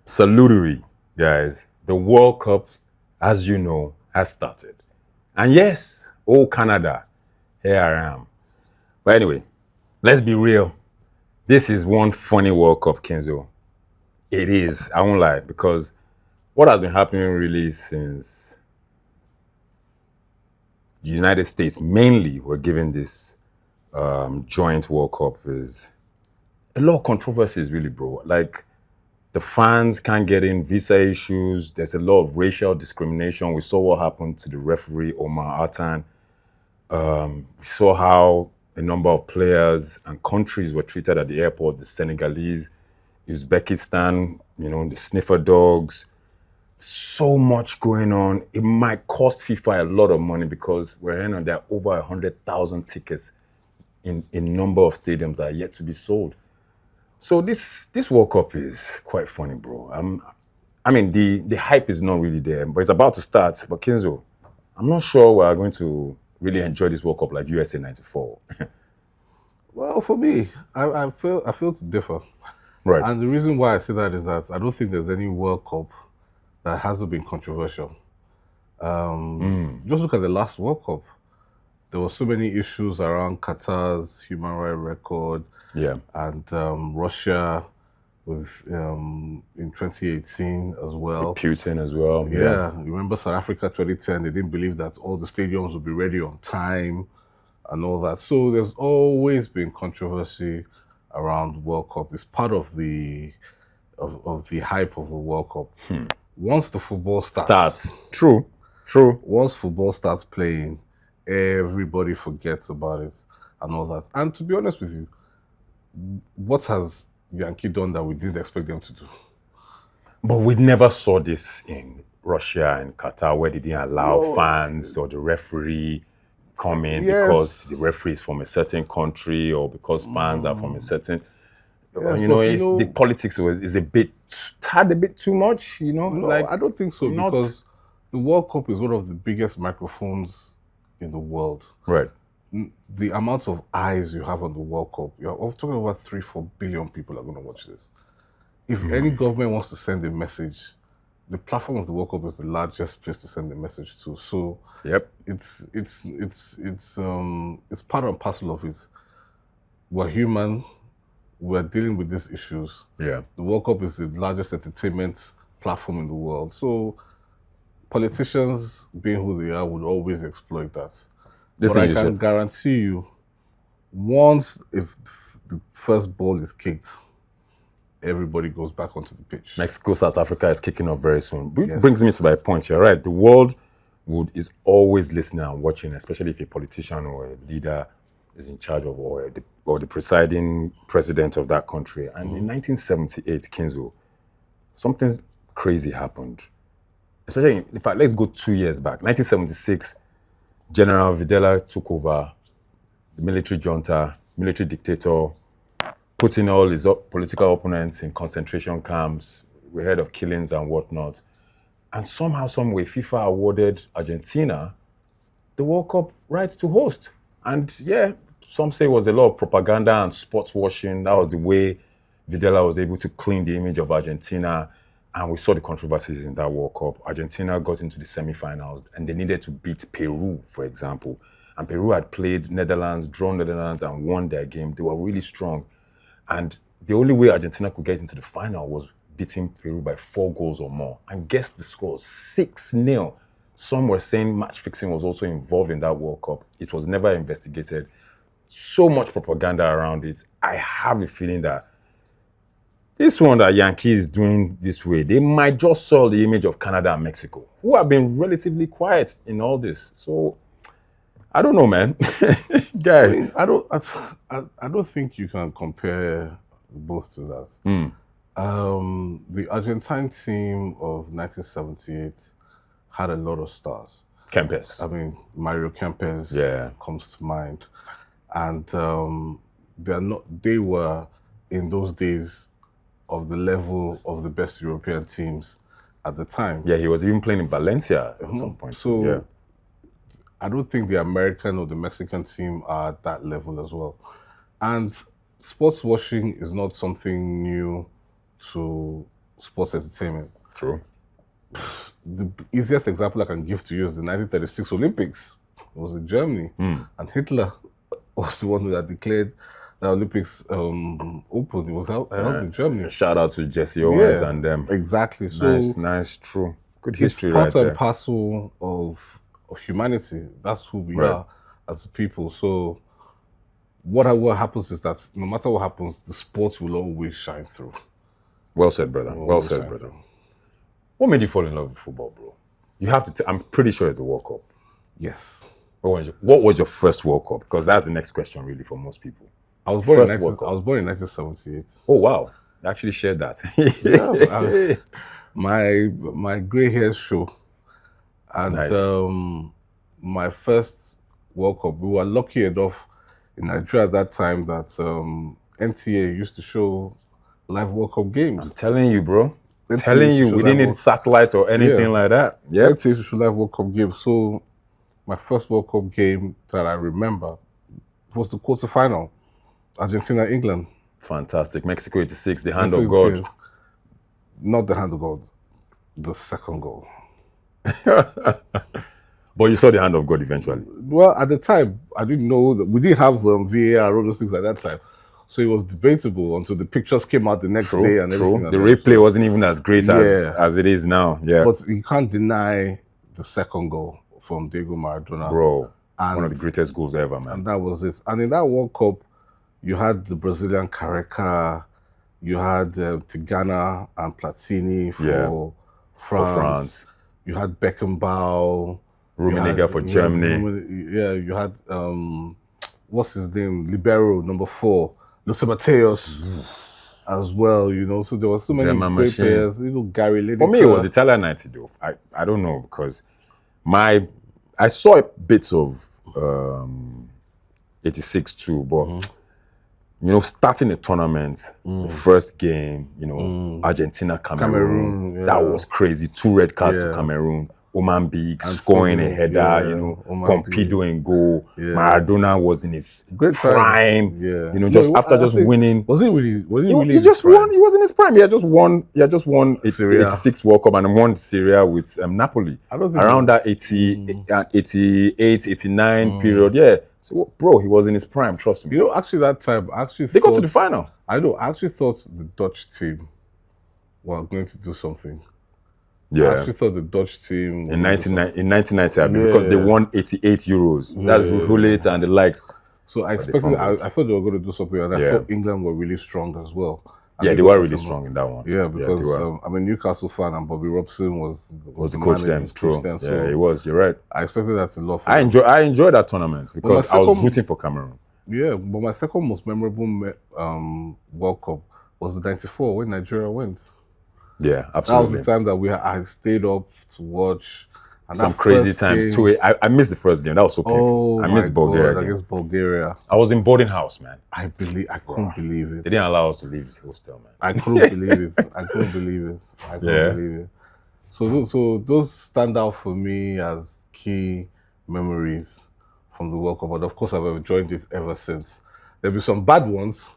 Salutary, guys. The World Cup, as you know, has started. And yes, oh Canada, here I am. But anyway, let's be real. This is one funny World Cup, Kinzo. It is, I won't lie, because what has been happening really since the United States mainly were given this joint World Cup is a lot of controversies, really, bro. Like, the fans can't get in, visa issues. There's a lot of racial discrimination. We saw what happened to the referee, Omar Atan. We saw how a number of players and countries were treated at the airport, the Senegalese, Uzbekistan, the sniffer dogs. So much going on. It might cost FIFA a lot of money because there are over 100,000 tickets in a number of stadiums that are yet to be sold. So this World Cup is quite funny, bro. The hype is not really there, but it's about to start. But Kinzo, I'm not sure we are going to really enjoy this World Cup like USA '94. Well, for me, I feel to differ. Right. And the reason why I say that is that I don't think there's any World Cup that hasn't been controversial. Just look at the last World Cup. There were so many issues around Qatar's human rights record Yeah. and Russia with in 2018 as well. Putin as well. Yeah, remember South Africa 2010? They didn't believe that all the stadiums would be ready on time and all that. So there's always been controversy around World Cup. It's part of the the hype of the World Cup. Once the football starts, True. once football starts playing, everybody forgets about it and all that. And to be honest with you, what has Yankee done that we didn't expect them to do? But we never saw this in Russia and Qatar where they didn't allow No. fans or the referee come in Yes. because the referee is from a certain country or because fans are from a certain. Yes, The politics is a bit too much. No, I don't think so because the World Cup is one of the biggest microphones in the world. Right. The amount of eyes you have on the World Cup, you're talking about 3-4 billion people are going to watch this. If any government wants to send a message, the platform of the World Cup is the largest place to send a message to. So Yep. it's part and parcel of it. We're human. We're dealing with these issues. Yeah. The World Cup is the largest entertainment platform in the world. So politicians, being who they are, would always exploit that. But I can guarantee you, if the first ball is kicked, everybody goes back onto the pitch. Mexico, South Africa is kicking off very soon. Which brings me to my point. You're right. The world is always listening and watching, especially if a politician or a leader is in charge of or the presiding president of that country. And in 1978, Kinzo, something crazy happened. Especially, in fact, let's go 2 years back. 1976, General Videla took over the military junta, military dictator, putting all his political opponents in concentration camps. We heard of killings and whatnot. And somehow, some way, FIFA awarded Argentina the World Cup right to host. And yeah, some say it was a lot of propaganda and sports washing. That was the way Videla was able to clean the image of Argentina. And we saw the controversies in that World Cup. Argentina got into the semifinals and they needed to beat Peru, for example. And Peru had played Netherlands, drawn Netherlands, and won their game. They were really strong. And the only way Argentina could get into the final was beating Peru by 4 goals or more. And guess the score, 6-0. Some were saying match fixing was also involved in that World Cup. It was never investigated. So much propaganda around it. I have a feeling that this one that Yankees is doing this way, they might just soil the image of Canada and Mexico, who have been relatively quiet in all this. So I don't know, man. Guy. I mean, I don't think you can compare both to that. The Argentine team of 1978 had a lot of stars. Kempes. I mean, Mario Kempes comes to mind. And they were in those days of the level of the best European teams at the time. Yeah, he was even playing in Valencia at some point. So yeah. I don't think the American or the Mexican team are at that level as well. And sports washing is not something new to sports entertainment. True. The easiest example I can give to you is the 1936 Olympics. It was in Germany, and Hitler was the one that declared the Olympics open. It was held in Germany. Shout out to Jesse Owens and them. Exactly. Nice, true. Good history, it's part and parcel of humanity. That's who we are as a people. So what happens is that no matter what happens, the sport will always shine through. Well said, brother. Well said, brother. What made you fall in love with football, bro? You have to. I'm pretty sure it's a World Cup. Yes. What was your first World Cup? Because that's the next question, really, for most people. I was born in 1978. Oh wow! I actually shared that. My grey hairs show, and my first World Cup. We were lucky enough in Nigeria at that time that NTA used to show live World Cup games. I'm telling you, bro. We didn't need satellite or anything like that. Yeah, NTA used to show live World Cup games. So my first World Cup game that I remember was the quarterfinal, Argentina-England. Fantastic. Mexico 86, the hand of God. Not the hand of God, the second goal. But you saw the hand of God eventually. Well, at the time, I didn't know that we didn't have VAR, all those things at that time. So it was debatable until the pictures came out the next day and everything. The replay wasn't even as great as it is now. Yeah. But you can't deny the second goal from Diego Maradona. Bro, one of the greatest goals ever, man. And that was it. And in that World Cup, you had the Brazilian Careca, you had Tigana and Platini for France. You had Beckenbauer. Rummenigge for Germany. You had, what's his name? Libero, number 4. Lothar Matthäus as well, you know. So there were so many great players. You know, Gary Lineker. For me, it was Italian 90, though. I don't know, because I saw bits of 86 too, but you know, starting a tournament, the first game, you know, Argentina, Cameroon, that was crazy. 2 red cards to Cameroon. Oman Biggs scoring a header, you know, Pompidou in goal. Maradona was in his prime. You know, just winning. Was he really? He just won. He was in his prime. He had just won 86 World Cup and won Syria with Napoli. I don't think around that 88, 89 period. Yeah. So, bro, he was in his prime. Trust me. You know, actually, that time, they got to the final. I know. I actually thought the Dutch team were going to do something. Yeah, I actually thought the Dutch team in 1990 because they won 88 euros. That's Gullit and the likes. So I expected. I thought they were going to do something, and I thought England were really strong as well. And they were really strong in that one. Yeah, because I'm a Newcastle fan, and Bobby Robson was the coach then. True. So he was. You're right. I expected that a lot. I enjoyed that tournament because I was rooting for Cameroon. Yeah, but my second most memorable World Cup was the '94 when Nigeria went. Yeah, absolutely. That was the time that I stayed up to watch. And some crazy times too. I missed the first game. That was so painful. I missed Bulgaria. Against Bulgaria. I was in boarding house, man. I couldn't believe it. They didn't allow us to leave the hostel, man. I couldn't believe it. I couldn't believe it. So those stand out for me as key memories from the World Cup. But of course, I've enjoyed it ever since. There'll be some bad ones.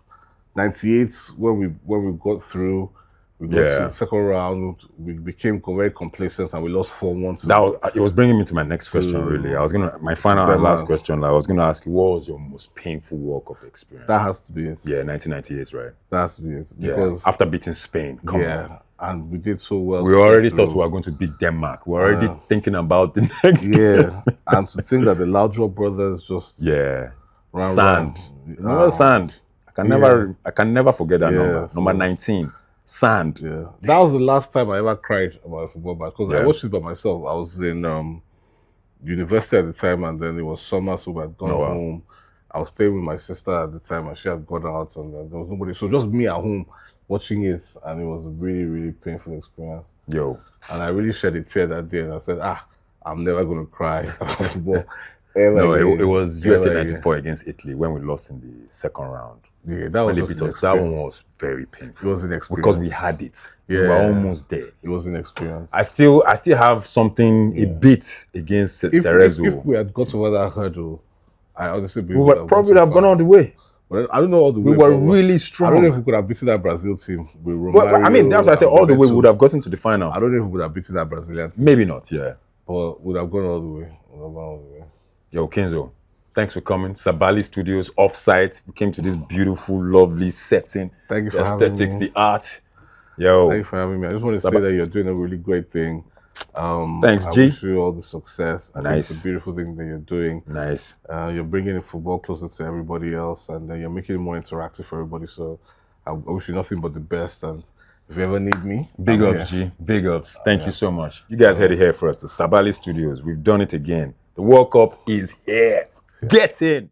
'98 when we got through. We got to the second round. We became very complacent and we lost 4-1. It was bringing me to my next question. Really, my final and last question. I was gonna ask you, what was your most painful World Cup experience? That has to be it. Yeah, 1998, right? That has to be it. Because after beating Spain, come on. And we did so well. We already thought we were going to beat Denmark. We were already thinking about the next game. And to think that the Laudrup brothers just ran Sand. Remember Sand? I can never forget that number. Number 19. Sand. Yeah, that was the last time I ever cried about a football match because I watched it by myself. I was in university at the time, and then it was summer, so we had gone home. I was staying with my sister at the time, and she had gone out, and there was nobody. So just me at home watching it, and it was a really, really painful experience. And I really shed a tear that day, and I said, I'm never going to cry about football ever. No, it was USA 94 against Italy when we lost in the second round. Yeah, that was that one was very painful. It was an experience because we had it. We were almost there. It was an experience. I still have something a bit against Cerezo. If we had got over that hurdle, I honestly believe we would probably have gone all the way. But I don't know all the way. We were really strong. I don't know if we could have beaten that Brazil team with Romario. Well, I mean, that's why I said all the way we would have gotten to the final. I don't know if we would have beaten that Brazilian team. Maybe not, yeah. But we would have gone all the way. Yo, Kinzo, thanks for coming. Sabali Studios, off-site. We came to this beautiful, lovely setting. Thank you for having me. The art. Yo. Thank you for having me. I just want to say that you're doing a really great thing. Thanks, G. I wish you all the success. I think it's a beautiful thing that you're doing. Nice. You're bringing the football closer to everybody else, and you're making it more interactive for everybody. So I wish you nothing but the best. And if you ever need me, big ups, G. Big ups. Thank you so much. You guys heard it here first. The Sabali Studios. We've done it again. The World Cup is here. Get in.